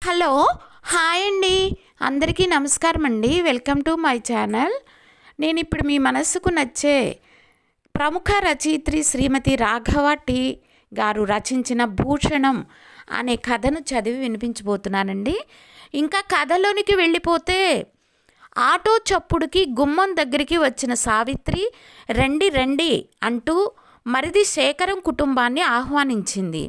Hello, hi అండి. అందరికీ నమస్కారం అండి. Welcome to my channel. నేను ఇప్పుడు మీ మనస్సుకు నచ్చే ప్రముఖ రచయిత్రి శ్రీమతి రాఘవ టి గారు రచించిన భూషణం అనే కథను చదివి వినిపించబోతున్నానండి. ఇంకా కథలోనికి వెళ్ళిపోతే, ఆటో చప్పుడుకి గుమ్మం దగ్గరికి వచ్చిన సావిత్రి రండి రండి అంటూ మరిది శేఖరం కుటుంబాన్ని ఆహ్వానించింది.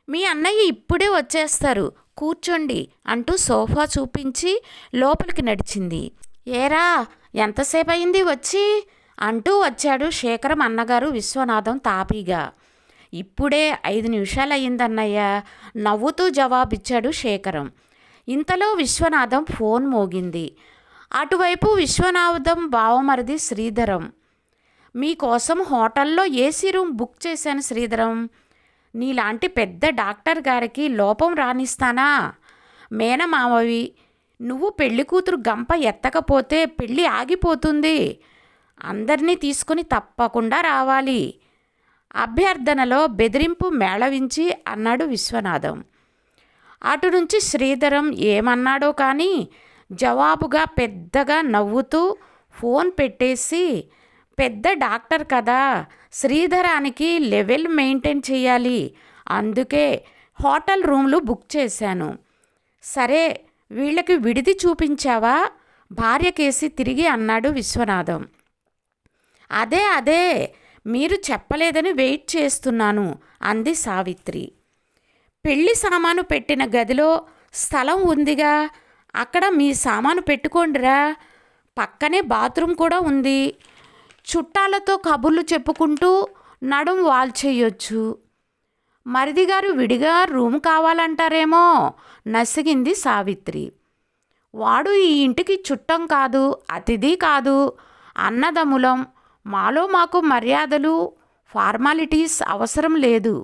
మీ అన్నయ్య ఇప్పుడే వచ్చేస్తారు, కూర్చోండి అంటూ సోఫా చూపించి లోపలికి నడిచింది. ఏరా, ఎంతసేపు అయింది వచ్చి అంటూ వచ్చాడు శేఖరం అన్నగారు విశ్వనాథం తాపీగా. ఇప్పుడే 5 నిమిషాలు అయ్యిందన్నయ్య నవ్వుతూ జవాబిచ్చాడు శేఖరం. ఇంతలో విశ్వనాథం ఫోన్ మోగింది. అటువైపు విశ్వనాథం బావమరిది శ్రీధరం. మీకోసం హోటల్లో ఏసీ రూమ్ బుక్ చేశాను శ్రీధరం. నీలాంటి పెద్ద డాక్టర్ గారికి లోపం రానిస్తానా? మేనమామవి, నువ్వు పెళ్లి కూతురు గంప ఎత్తకపోతే పెళ్ళి ఆగిపోతుంది. అందరినీ తీసుకుని తప్పకుండా రావాలి. అభ్యర్థనలో బెదిరింపు మేళవించి అన్నాడు విశ్వనాథం. అటు నుంచి శ్రీధరం ఏమన్నాడో కానీ జవాబుగా పెద్దగా నవ్వుతూ ఫోన్ పెట్టేసి, పెద్ద డాక్టర్ కదా, శ్రీధరానికి లెవెల్ మెయింటైన్ చేయాలి, అందుకే హోటల్ రూమ్లు బుక్ చేశాను. సరే, వీళ్ళకి విడిది చూపించావా? భార్యకేసి తిరిగి అన్నాడు విశ్వనాథం. అదే మీరు చెప్పలేదని వెయిట్ చేస్తున్నాను అంది సావిత్రి. పెళ్లి సామాను పెట్టిన గదిలో స్థలం ఉందిగా, అక్కడ మీ సామాను పెట్టుకోండిరా. పక్కనే బాత్రూమ్ కూడా ఉంది. చుట్టాలతో కబుర్లు చెప్పుకుంటూ నడుం వాల్చేయొచ్చు. మరిదిగారు విడిగా రూమ్ కావాలంటారేమో నసిగింది సావిత్రి. వాడు ఈ ఇంటికి చుట్టం కాదు, అతిథి కాదు, అన్నదమ్ములం. మాలో మాకు మర్యాదలు, ఫార్మాలిటీస్ అవసరం లేదు.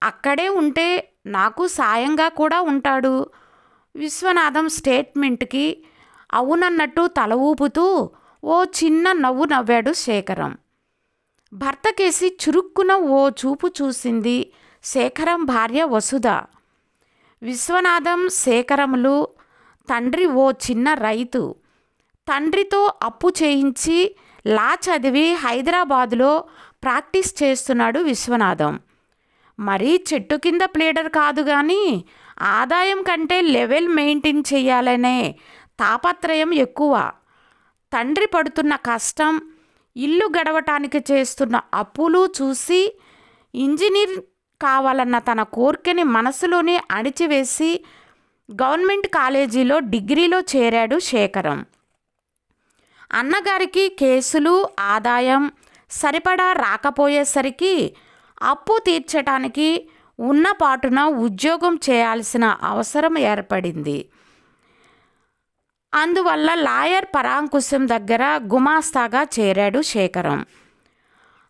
అక్కడే ఉంటే నాకు సాయంగా కూడా ఉంటాడు. విశ్వనాథం స్టేట్మెంట్కి అవునన్నట్టు తల ఊపుతూ ఓ చిన్న నవ్వు నవ్వాడు శేఖరం. భర్తకేసి చురుక్కున ఓ చూపు చూసింది శేఖరం భార్య వసుధ. విశ్వనాథం శేఖరములు తండ్రి ఓ చిన్న రైతు. తండ్రితో అప్పు చేయించి లా చదివి హైదరాబాదులో ప్రాక్టీస్ చేస్తున్నాడు విశ్వనాథం. మరీ చెట్టు కింద ప్లేడర్ కాదు కానీ ఆదాయం కంటే లెవెల్ మెయింటైన్ చేయాలనే తాపత్రయం ఎక్కువ. తండ్రి పడుతున్న కష్టం, ఇల్లు గడవటానికి చేస్తున్న అప్పులు చూసి ఇంజనీర్ కావాలన్న తన కోరికని మనసులోనే అణిచివేసి గవర్నమెంట్ కాలేజీలో డిగ్రీలో చేరాడు శేఖరం. అన్నగారికి కేసులు, ఆదాయం సరిపడా రాకపోయేసరికి అప్పు తీర్చడానికి ఉన్న పాటున ఉద్యోగం చేయాల్సిన అవసరం ఏర్పడింది. అందువల్ల లాయర్ పరాంకుశం దగ్గర గుమాస్తాగా చేరాడు శేఖరం.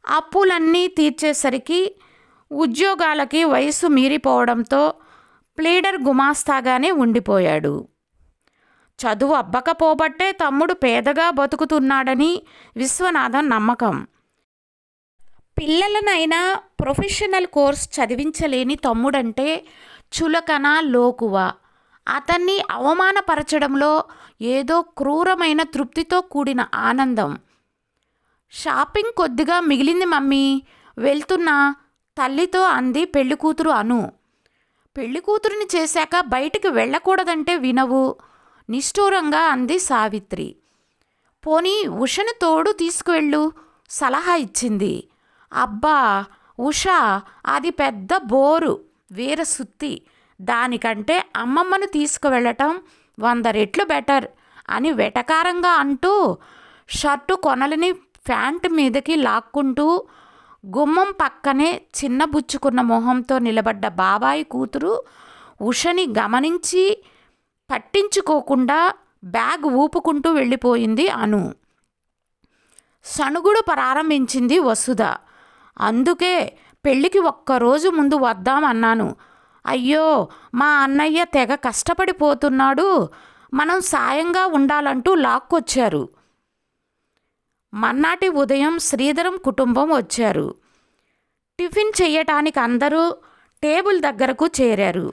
అప్పులన్నీ తీర్చేసరికి ఉద్యోగాలకి వయసు మీరిపోవడంతో ప్లీడర్ గుమాస్తాగానే ఉండిపోయాడు. చదువు అబ్బకపోబట్టే తమ్ముడు పేదగా బతుకుతున్నాడని విశ్వనాథం నమ్మకం. పిల్లలనైనా ప్రొఫెషనల్ కోర్స్ చదివించలేని తమ్ముడంటే చులకన, లోకువ. అతన్ని అవమానపరచడంలో ఏదో క్రూరమైన తృప్తితో కూడిన ఆనందం. షాపింగ్ కొద్దిగా మిగిలింది మమ్మీ, వెళ్తున్నా తల్లితో అంది పెళ్ళికూతురు అను. పెళ్ళికూతురిని చేశాక బయటికి వెళ్ళకూడదంటే వినవు, నిష్ఠూరంగా అంది సావిత్రి. పోనీ ఉషను తోడు తీసుకువెళ్ళు సలహా ఇచ్చింది. అబ్బా ఉష, అది పెద్ద బోరు, వీరసుత్తి. దానికంటే అమ్మమ్మను తీసుకువెళ్ళటం 100 రెట్లు బెటర్ అని వెటకారంగా అంటూ షర్టు కొనలని ప్యాంటు మీదకి లాక్కుంటూ గుమ్మం పక్కనే చిన్నబుచ్చుకున్న మొహంతో నిలబడ్డ బాబాయి కూతురు ఉషని గమనించి పట్టించుకోకుండా బ్యాగ్ ఊపుకుంటూ వెళ్ళిపోయింది అను. సణుగుడు ప్రారంభించింది వసుధ. అందుకే పెళ్ళికి ఒక్కరోజు ముందు వద్దామన్నాను. అయ్యో, మా అన్నయ్య తెగ కష్టపడిపోతున్నాడు, మనం సాయంగా ఉండాలంటూ లాక్కొచ్చారు. మన్నాటి ఉదయం శ్రీధరం కుటుంబం వచ్చారు. టిఫిన్ చెయ్యటానికి అందరూ టేబుల్ దగ్గరకు చేరారు.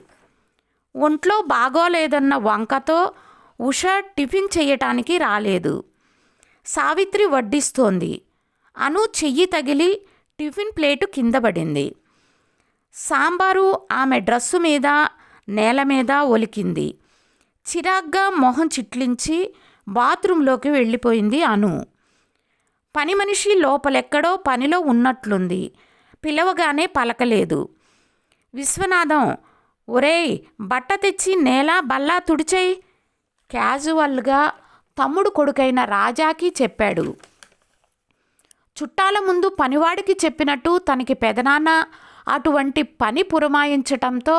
ఒంట్లో బాగోలేదన్న వంకతో ఉష టిఫిన్ చేయటానికి రాలేదు. సావిత్రి వడ్డిస్తోంది. అను చెయ్యి తగిలి టిఫిన్ ప్లేటు కింద పడింది. సాంబారు ఆమె డ్రస్సు మీద నేల మీద ఒలికింది. చిరాగ్గా మొహం చిట్లించి బాత్రూంలోకి వెళ్ళిపోయింది అను. పని మనిషి లోపలెక్కడో పనిలో ఉన్నట్లుంది. పిలవగానే పలకలేదు. విశ్వనాథం, ఒరేయ్ బట్ట తెచ్చి నేల బల్లా తుడిచేయ్ క్యాజువల్గా తమ్ముడు కొడుకైన రాజాకి చెప్పాడు. చుట్టాల ముందు పనివాడికి చెప్పినట్టు తనకి పెదనాన్న అటువంటి పని పురమాయించటంతో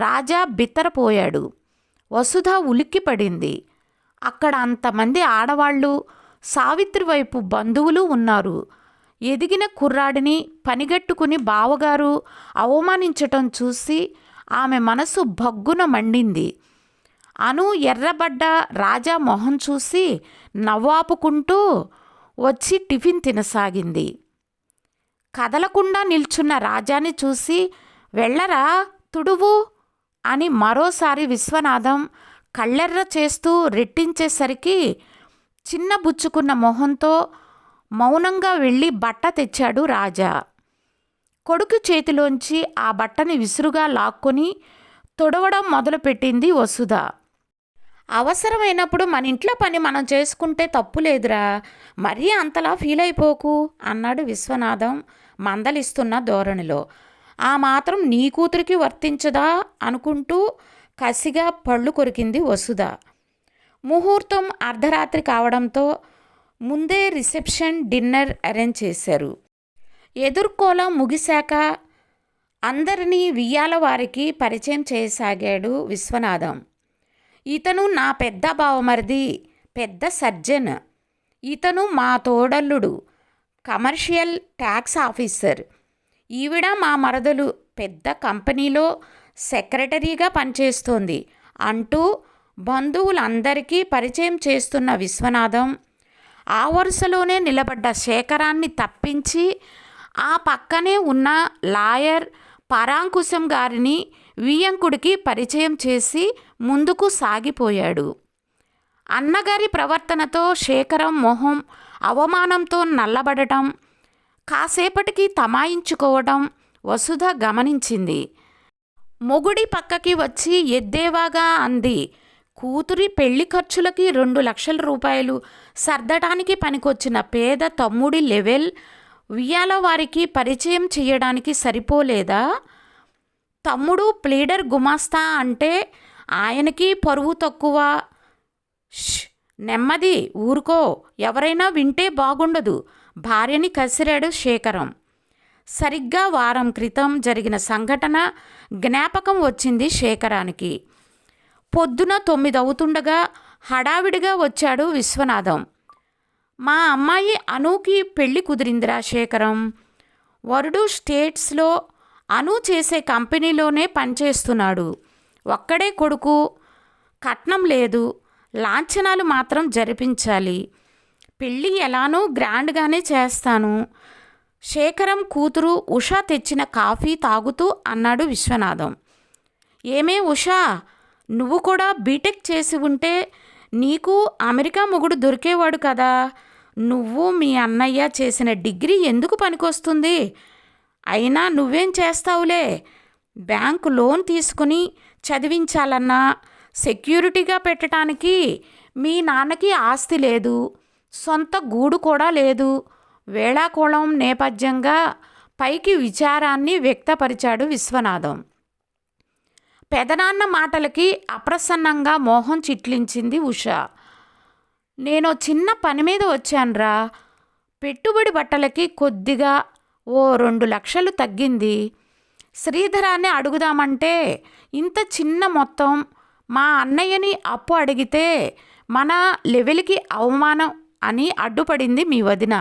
రాజా బిత్తరపోయాడు. వసుధ ఉలిక్కిపడింది. అక్కడ అంతమంది ఆడవాళ్ళు, సావిత్రి వైపు బంధువులు ఉన్నారు. ఎదిగిన కుర్రాడిని పనిగట్టుకుని బావగారు అవమానించటం చూసి ఆమె మనసు భగ్గున మండింది. అను ఎర్రబడ్డ రాజా మొహం చూసి నవ్వాపుకుంటూ వచ్చి టిఫిన్ తినసాగింది. కదలకుండా నిల్చున్న రాజాని చూసి వెళ్ళరా తుడువు అని మరోసారి విశ్వనాథం కళ్ళెర్ర చేస్తూ రెట్టించేసరికి చిన్న బుచ్చుకున్న మొహంతో మౌనంగా వెళ్ళి బట్ట తెచ్చాడు రాజా. కొడుకు చేతిలోంచి ఆ బట్టని విసురుగా లాక్కొని తుడవడం మొదలుపెట్టింది వసుధ. అవసరమైనప్పుడు మన ఇంట్లో పని మనం చేసుకుంటే తప్పులేదురా, మరీ అంతలా ఫీల్ అయిపోకు అన్నాడు విశ్వనాథం మందలిస్తున్న ధోరణిలో. ఆ మాత్రం నీ కూతురికి వర్తించదా అనుకుంటూ కసిగా పళ్ళు కొరికింది వసుధ. ముహూర్తం అర్ధరాత్రి కావడంతో ముందే రిసెప్షన్, డిన్నర్ అరేంజ్ చేశారు. ఎదుర్కోలా ముగిశాక అందరినీ వియ్యాల వారికి పరిచయం చేయసాగాడు విశ్వనాథం. ఇతను నా పెద్ద బావమరిది, పెద్ద సర్జన్. ఇతను మా తోడల్లుడు, కమర్షియల్ ట్యాక్స్ ఆఫీసర్. ఈవిడ మా మరదలు, పెద్ద కంపెనీలో సెక్రటరీగా పనిచేస్తోంది అంటూ బంధువులందరికీ పరిచయం చేస్తున్న విశ్వనాథం ఆ వరుసలోనే నిలబడ్డ శేఖరాన్ని తప్పించి ఆ పక్కనే ఉన్న లాయర్ పరాంకుశం గారిని వియ్యంకుడికి పరిచయం చేసి ముందుకు సాగిపోయాడు. అన్నగారి ప్రవర్తనతో శేఖరం మొహం అవమానంతో నల్లబడటం, కాసేపటికి తమాయించుకోవడం వసుధ గమనించింది. మొగుడి పక్కకి వచ్చి ఎద్దేవాగా అంది. కూతురి పెళ్లి ఖర్చులకి 2 లక్షల రూపాయలు సర్దటానికి పనికొచ్చిన పేద తమ్ముడి లెవెల్ వియ్యాల వారికి పరిచయం చేయడానికి సరిపోలేదా? తమ్ముడు ప్లీడర్ గుమాస్తా అంటే ఆయనకి పరువు తక్కువ. నెమ్మది, ఊరుకో, ఎవరైనా వింటే బాగుండదు భార్యని కసిరాడు శేఖరం. సరిగ్గా వారం క్రితం జరిగిన సంఘటన జ్ఞాపకం వచ్చింది శేఖరానికి. పొద్దున 9 అవుతుండగా హడావిడిగా వచ్చాడు విశ్వనాథం. మా అమ్మాయి అనూకి పెళ్లి కుదిరిందిరా శేఖరం. వరుడు స్టేట్స్లో అను చేసే కంపెనీలోనే పనిచేస్తున్నాడు. ఒక్కడే కొడుకు, కట్నం లేదు, లాంఛనాలు మాత్రం జరిపించాలి. పెళ్ళి ఎలానూ గ్రాండ్గానే చేస్తాను. శేఖరం కూతురు ఉషా తెచ్చిన కాఫీ తాగుతూ అన్నాడు విశ్వనాథం. ఏమే ఉషా, నువ్వు కూడా బీటెక్ చేసి ఉంటే నీకు అమెరికా మొగుడు దొరికేవాడు కదా. నువ్వు మీ అన్నయ్య చేసిన డిగ్రీ ఎందుకు పనికొస్తుంది? అయినా నువ్వేం చేస్తావులే. బ్యాంకు లోన్ తీసుకుని చదివించాలన్నా సెక్యూరిటీగా పెట్టడానికి మీ నాన్నకి ఆస్తి లేదు, సొంత గూడు కూడా లేదు. వేళాకోళం నేపథ్యంగా పైకి విచారాన్ని వ్యక్తపరిచాడు విశ్వనాథం. పెదనాన్న మాటలకి అప్రసన్నంగా మోహం చిట్లించింది ఉష. నేను చిన్న పని మీద వచ్చానురా. పెట్టుబడి బట్టలకి కొద్దిగా ఓ 2 లక్షలు తగ్గింది. శ్రీధరాన్ని అడుగుదామంటే ఇంత చిన్న మొత్తం మా అన్నయ్యని అప్పు అడిగితే మన లెవెల్కి అవమానం అని అడ్డుపడింది మీ వదిన.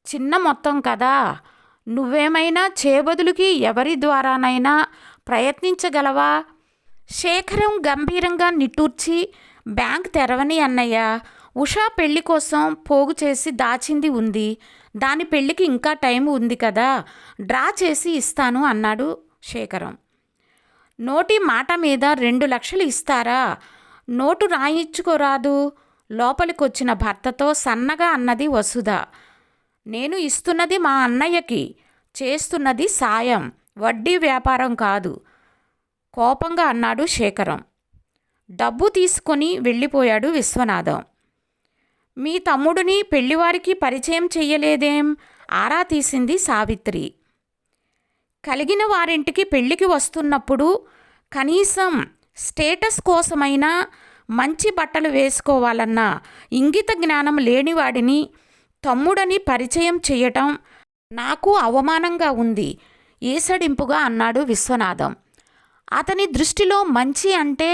చిన్న మొత్తం కదా, నువ్వేమైనా చేబదులుకి ఎవరి ద్వారానైనా ప్రయత్నించగలవా? శేఖరం గంభీరంగా నిట్టూర్చి, బ్యాంక్ తెరవని అన్నయ్య. ఉషా పెళ్లి కోసం పోగు చేసి దాచింది ఉంది. దాని పెళ్లికి ఇంకా టైం ఉంది కదా, డ్రా చేసి ఇస్తాను అన్నాడు శేఖరం. నోటి మాట మీద 2 లక్షలు ఇస్తారా? నోటు రాయించుకోరాదు. లోపలికొచ్చిన భర్తతో సన్నగా అన్నది వసుధ. నేను ఇస్తున్నది మా అన్నయ్యకి, చేస్తున్నది సాయం, వడ్డీ వ్యాపారం కాదు, కోపంగా అన్నాడు శేఖరం. డబ్బు తీసుకొని వెళ్ళిపోయాడు విశ్వనాథం. మీ తమ్ముడిని పెళ్లివారికి పరిచయం చెయ్యలేదేం? ఆరా తీసింది సావిత్రి. కలిగిన వారింటికి పెళ్లికి వస్తున్నప్పుడు కనీసం స్టేటస్ కోసమైనా మంచి బట్టలు వేసుకోవాలన్న ఇంగిత జ్ఞానం లేనివాడిని తమ్ముడని పరిచయం చేయటం నాకు అవమానంగా ఉంది, ఈసడింపుగా అన్నాడు విశ్వనాథం. అతని దృష్టిలో మంచి అంటే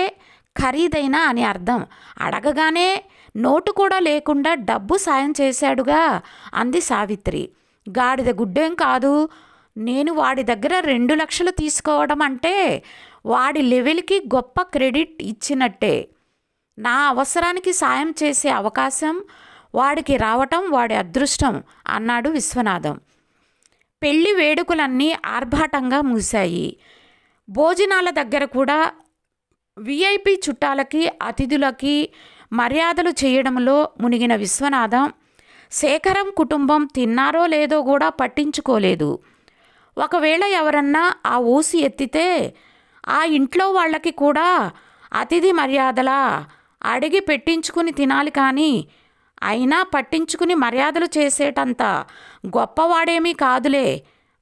ఖరీదైన అని అర్థం. అడగగానే నోటు కూడా లేకుండా డబ్బు సాయం చేశాడుగా అంది సావిత్రి. గాడిద గుడ్డేం కాదు. నేను వాడి దగ్గర 2 లక్షలు తీసుకోవడం అంటే వాడి లెవెల్కి గొప్ప క్రెడిట్ ఇచ్చినట్టే. నా అవసరానికి సాయం చేసే అవకాశం వాడికి రావటం వాడి అదృష్టం అన్నాడు విశ్వనాథం. పెళ్లి వేడుకలన్నీ ఆర్భాటంగా ముగిశాయి. భోజనాల దగ్గర కూడా విఐపి చుట్టాలకి అతిథులకి మర్యాదలు చేయడంలో మునిగిన విశ్వనాథం శేఖరం కుటుంబం తిన్నారో లేదో కూడా పట్టించుకోలేదు. ఒకవేళ ఎవరన్నా ఆ ఊసి ఎత్తితే ఆ ఇంట్లో వాళ్ళకి కూడా అతిథి మర్యాదలా అడిగి పెట్టించుకుని తినాలి, కానీ అయినా పట్టించుకుని మర్యాదలు చేసేటంత గొప్పవాడేమీ కాదులే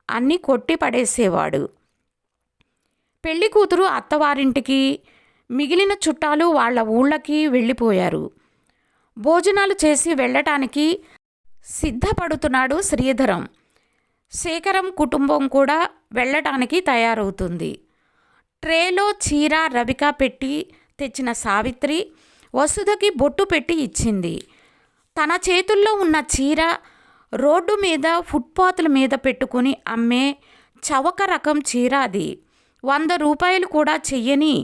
అన్నీ కొట్టి పడేసేవాడు. పెళ్లి కూతురు అత్తవారింటికి, మిగిలిన చుట్టాలు వాళ్ళ ఊళ్ళకి వెళ్ళిపోయారు. భోజనాలు చేసి వెళ్ళటానికి సిద్ధపడుతున్నాడు శ్రీధరం. శేఖరం కుటుంబం కూడా వెళ్ళటానికి తయారవుతుంది. ట్రేలో చీర రవిక పెట్టి తెచ్చిన సావిత్రి వసుధకి బొట్టు పెట్టి ఇచ్చింది. తన చేతుల్లో ఉన్న చీర రోడ్డు మీద ఫుట్పాత్ల మీద పెట్టుకుని అమ్మే చవక రకం చీర అది. 100 రూపాయలు కూడా చెయ్యని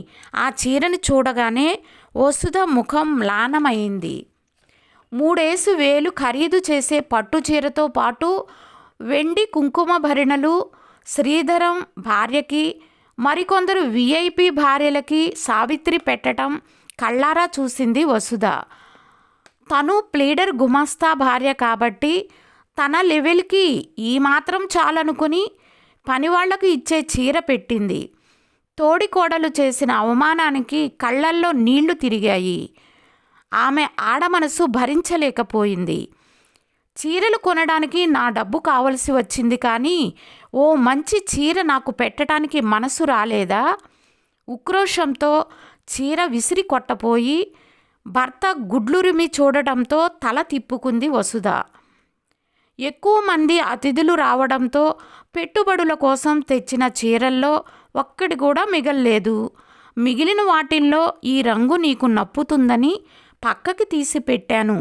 ఆ చీరని చూడగానే వసుధ ముఖం మ్లానమైంది. 3,000 ఖరీదు చేసే పట్టు చీరతో పాటు వెండి కుంకుమ భరిణలు శ్రీధరం భార్యకి, మరికొందరు విఐపి భార్యలకి సావిత్రి పెట్టడం కళ్ళారా చూసింది వసుధ. తను ప్లీడర్ గుమాస్తా భార్య కాబట్టి తన లెవెల్కి ఈ మాత్రం చాలనుకుని పనివాళ్లకు ఇచ్చే చీర పెట్టింది. తోడికోడలు చేసిన అవమానానికి కళ్ళల్లో నీళ్లు తిరిగాయి. ఆమె ఆడమనసు భరించలేకపోయింది. చీరలు కొనడానికి నా డబ్బు కావలసి వచ్చింది, కానీ ఓ మంచి చీర నాకు పెట్టడానికి మనసు రాలేదా? ఉక్రోషంతో చీర విసిరి కొట్టపోయి భర్త గుడ్లురిమి చూడటంతో తల తిప్పుకుంది వసుధ. ఎక్కువ మంది అతిథులు రావడంతో పెట్టుబడుల కోసం తెచ్చిన చీరల్లో ఒక్కటి కూడా మిగల్లేదు. మిగిలిన వాటిల్లో ఈ రంగు నీకు నప్పుతుందని పక్కకి తీసి పెట్టాను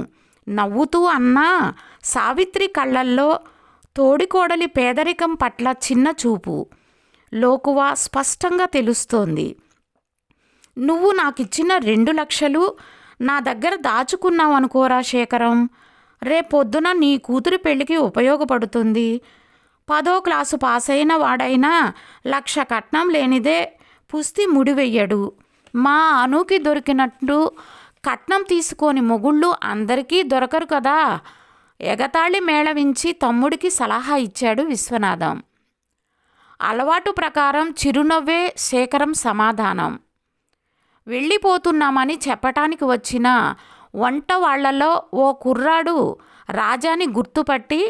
నవ్వుతూ అన్నా సావిత్రి కళ్ళల్లో తోడికోడలి పేదరికం పట్ల చిన్న చూపు, లోకువ స్పష్టంగా తెలుస్తోంది. నువ్వు నాకిచ్చిన 2 లక్షలు నా దగ్గర దాచుకున్నావు అనుకోరా శేఖరం. రేపొద్దున నీ కూతురి పెళ్లికి ఉపయోగపడుతుంది. 10వ క్లాసు పాసైన వాడైనా 1,00,000 కట్నం లేనిదే పుస్తి ముడివెయ్యడు. మా అనుకి దొరికినట్టు కట్నం తీసుకోని మొగుళ్ళు అందరికీ దొరకరు కదా. ఎగతాళి మేళవించి తమ్ముడికి సలహా ఇచ్చాడు విశ్వనాథం. అలవాటు ప్రకారం చిరునవ్వే శేఖరం సమాధానం. వెళ్ళిపోతున్నామని చెప్పటానికి వచ్చిన వంట వాళ్లలో ఓ కుర్రాడు రాజాని గుర్తుపట్టి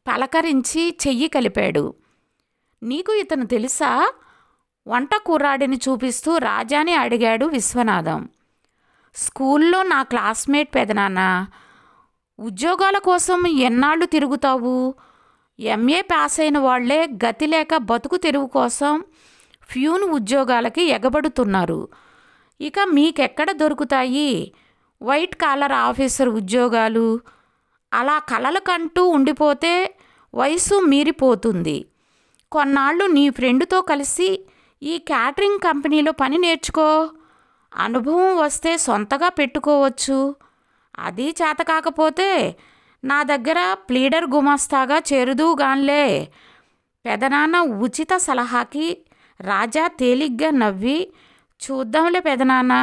పలకరించి చెయ్యి కలిపాడు. నీకు ఇతను తెలుసా? వంట కుర్రాడిని చూపిస్తూ రాజాని అడిగాడు విశ్వనాథం. స్కూల్లో నా క్లాస్మేట్ పెదనాన్న. ఉద్యోగాల కోసం ఎన్నాళ్ళు తిరుగుతావు? ఎంఏ పాస్ అయిన వాళ్లే గతి లేక బతుకు తెరువు కోసం ఫ్యూన్ ఉద్యోగాలకి ఎగబడుతున్నారు. ఇక మీకెక్కడ దొరుకుతాయి వైట్ కాలర్ ఆఫీసర్ ఉద్యోగాలు? అలా కలలకంటూ ఉండిపోతే వయసు మీరిపోతుంది. కొన్నాళ్ళు నీ ఫ్రెండ్తో కలిసి ఈ క్యాటరింగ్ కంపెనీలో పని నేర్చుకో. అనుభవం వస్తే సొంతగా పెట్టుకోవచ్చు. అది చేత కాకపోతే నా దగ్గర ప్లీడర్ గుమాస్తాగా చేరుదూగాన్లే. పెదనాన్న ఉచిత సలహాకి రాజా తేలిగ్గా నవ్వి, చూద్దాంలే పెదనాన్న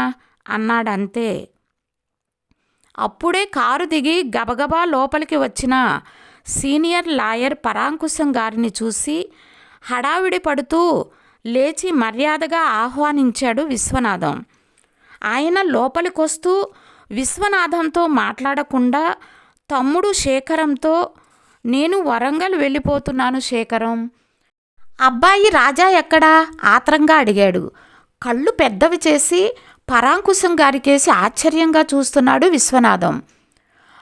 అన్నాడంతే. అప్పుడే కారు దిగి గబగబా లోపలికి వచ్చిన సీనియర్ లాయర్ పరాంకుశం గారిని చూసి హడావిడి పడుతూ లేచి మర్యాదగా ఆహ్వానించాడు విశ్వనాథం. ఆయన లోపలికొస్తూ విశ్వనాథంతో మాట్లాడకుండా తమ్ముడు శేఖరంతో, నేను వరంగల్ వెళ్ళిపోతున్నాను శేఖరం. అబ్బాయి రాజా ఎక్కడా ఆత్రంగా అడిగాడు. కళ్ళు పెద్దవి చేసి పరాంకుశం గారికేసి ఆశ్చర్యంగా చూస్తున్నాడు విశ్వనాథం.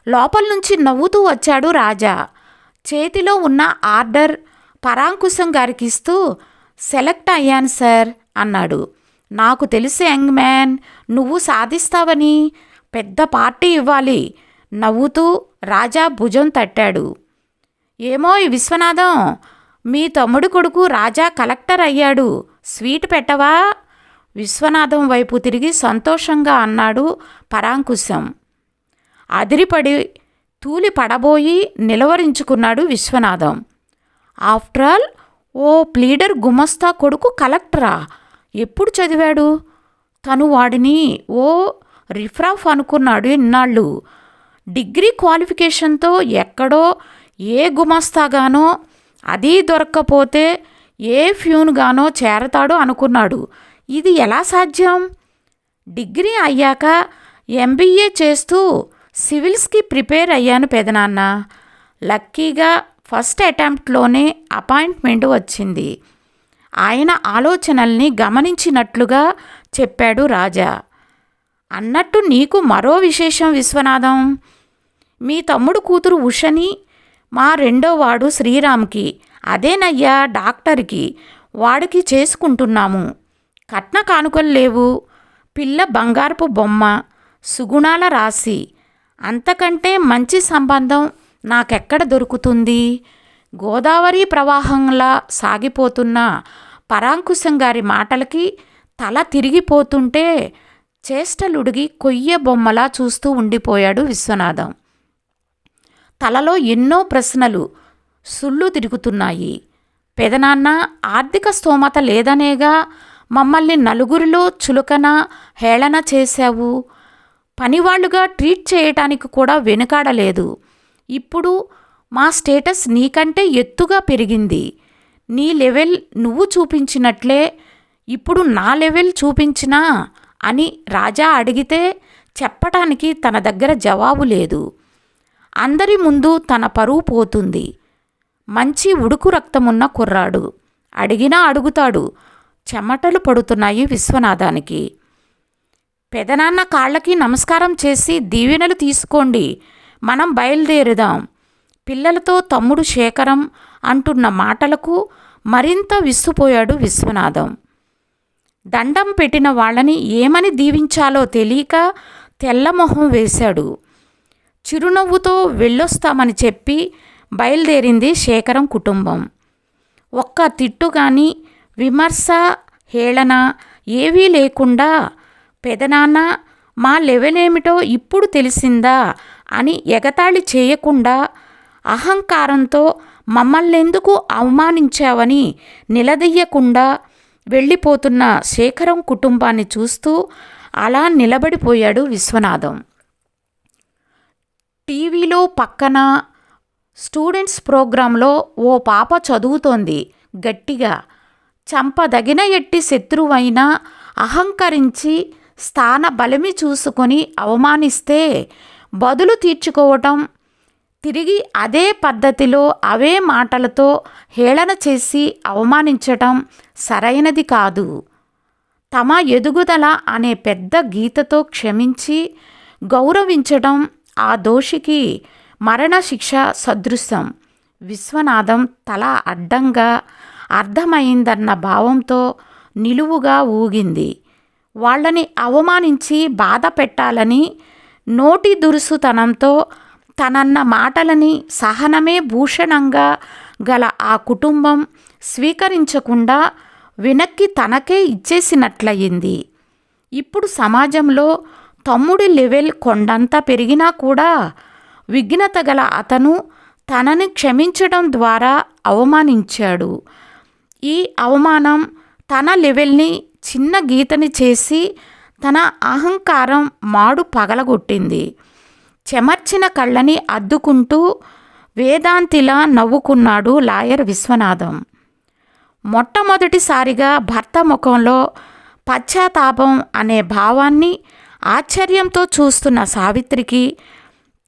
లోపల నుంచి నవ్వుతూ వచ్చాడు రాజా. చేతిలో ఉన్న ఆర్డర్ పరాంకుశం గారికి ఇస్తూ, సెలెక్ట్ అయ్యాను సార్ అన్నాడు. నాకు తెలిసి యంగ్ మ్యాన్, నువ్వు సాధిస్తావని, పెద్ద పార్టీ ఇవ్వాలి నవ్వుతూ రాజా భుజం తట్టాడు. ఏమో ఈ విశ్వనాథం, మీ తమ్ముడి కొడుకు రాజా కలెక్టర్ అయ్యాడు, స్వీట్ పెట్టవా? విశ్వనాథం వైపు తిరిగి సంతోషంగా అన్నాడు పరాంకుశం. అదిరిపడి తూలి పడబోయి నిలవరించుకున్నాడు విశ్వనాథం. ఆఫ్టర్ ఆల్ ఓ ప్లీడర్ గుమస్తా కొడుకు కలెక్టరా? ఎప్పుడు చదివాడు? తను వాడిని ఓ రిఫ్రాఫ్ అనుకున్నాడు ఇన్నాళ్ళు. డిగ్రీ క్వాలిఫికేషన్తో ఎక్కడో ఏ గుమస్తాగానో, అది దొరక్కపోతే ఏ ఫ్యూన్గానో చేరతాడు అనుకున్నాడు. ఇది ఎలా సాధ్యం? డిగ్రీ అయ్యాక ఎంబీఏ చేస్తూ సివిల్స్కి ప్రిపేర్ అయ్యాను పెదనాన్న. లక్కీగా ఫస్ట్ అటెంప్ట్లోనే అపాయింట్మెంట్ వచ్చింది. ఆయన ఆలోచనల్ని గమనించినట్లుగా చెప్పాడు రాజా. అన్నట్టు నీకు మరో విశేషం విశ్వనాథం. మీ తమ్ముడు కూతురు ఉషని మా రెండోవాడు శ్రీరామ్కి, అదేనయ్యా డాక్టర్కి, వాడికి చేసుకుంటున్నాము. కట్న కానుకలు లేవు. పిల్ల బంగారపు బొమ్మ, సుగుణాల రాశి. అంతకంటే మంచి సంబంధం నాకెక్కడ దొరుకుతుంది? గోదావరి ప్రవాహంలా సాగిపోతున్న పరాంకుశం గారి మాటలకి తల తిరిగిపోతుంటే చేష్టలుడిగి కొయ్య బొమ్మలా చూస్తూ ఉండిపోయాడు విశ్వనాథం. తలలో ఎన్నో ప్రశ్నలు సుళ్ళు తిరుగుతున్నాయి. పెదనాన్న, ఆర్థిక స్తోమత లేదనేగా మమ్మల్ని నలుగురిలో చులకన హేళన చేశావు. పనివాళ్లుగా ట్రీట్ చేయటానికి కూడా వెనుకాడలేదు. ఇప్పుడు మా స్టేటస్ నీకంటే ఎత్తుగా పెరిగింది. నీ లెవెల్ నువ్వు చూపించినట్లే ఇప్పుడు నా లెవెల్ చూపించినా అని రాజా అడిగితే చెప్పటానికి తన దగ్గర జవాబు లేదు. అందరి ముందు తన పరువు పోతుంది. మంచి ఉడుకు రక్తమున్న కుర్రాడు, అడిగినా అడుగుతాడు. చెమటలు పడుతున్నాయి విశ్వనాథానికి. పెదనాన్న కాళ్ళకి నమస్కారం చేసి దీవెనలు తీసుకోండి, మనం బయలుదేరుదాం. పిల్లలతో తమ్ముడు శేఖరం అంటున్న మాటలకు మరింత విస్తుపోయాడు విశ్వనాథం. దండం పెట్టిన వాళ్ళని ఏమని దీవించాలో తెలియక తెల్లమొహం వేశాడు. చిరునవ్వుతో వెళ్ళొస్తామని చెప్పి బయలుదేరింది శేఖరం కుటుంబం. ఒక్క తిట్టు కానీ విమర్శ హేళన ఏవీ లేకుండా, పెదనాన్న మా లెవెలేమిటో ఇప్పుడు తెలిసిందా అని ఎగతాళి చేయకుండా, అహంకారంతో మమ్మల్నెందుకు అవమానించావని నిలదీయకుండా వెళ్ళిపోతున్న శేఖరం కుటుంబాన్ని చూస్తూ అలా నిలబడిపోయాడు విశ్వనాథం. టీవీలో పక్కన స్టూడెంట్స్ ప్రోగ్రాంలో ఓ పాప చదువుతోంది గట్టిగా. చంపదగిన ఎట్టి శత్రువైనా అహంకరించి స్థాన బలమి చూసుకొని అవమానిస్తే బదులు తీర్చుకోవటం, తిరిగి అదే పద్ధతిలో అవే మాటలతో హేళన చేసి అవమానించటం సరైనది కాదు. తమ ఎదుగుదల అనే పెద్ద గీతతో క్షమించి గౌరవించడం ఆ దోషికి మరణశిక్ష సదృశం. విశ్వనాథం తల అడ్డంగా అర్థమైందన్న భావంతో నిలువుగా ఊగింది. వాళ్ళని అవమానించి బాధ పెట్టాలని నోటి దురుసుతనంతో తనన్న మాటలని సహనమే భూషణంగా గల ఆ కుటుంబం స్వీకరించకుండా వెనక్కి తనకే ఇచ్చేసినట్లయింది. ఇప్పుడు సమాజంలో తమ్ముడి లెవెల్ కొండంత పెరిగినా కూడా విఘ్నత గల అతను తనని క్షమించడం ద్వారా అవమానించాడు. ఈ అవమానం తన లెవెల్ని చిన్న గీతని చేసి తన అహంకారం మాడు పగలగొట్టింది. చెమర్చిన కళ్ళని అద్దుకుంటూ వేదాంతిలా నవ్వుకున్నాడు లాయర్ విశ్వనాథం. మొట్టమొదటిసారిగా భర్త ముఖంలో పశ్చాత్తాపం అనే భావాన్ని ఆశ్చర్యంతో చూస్తున్న సావిత్రికి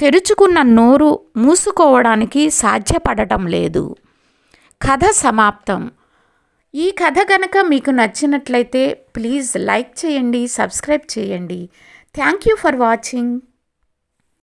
తెరుచుకున్న నోరు మూసుకోవడానికి సాధ్యపడటం లేదు. కథ సమాప్తం. ఈ కథ గనక మీకు నచ్చినట్లయితే ప్లీజ్ లైక్ చేయండి, సబ్స్క్రైబ్ చేయండి. Thank you for watching.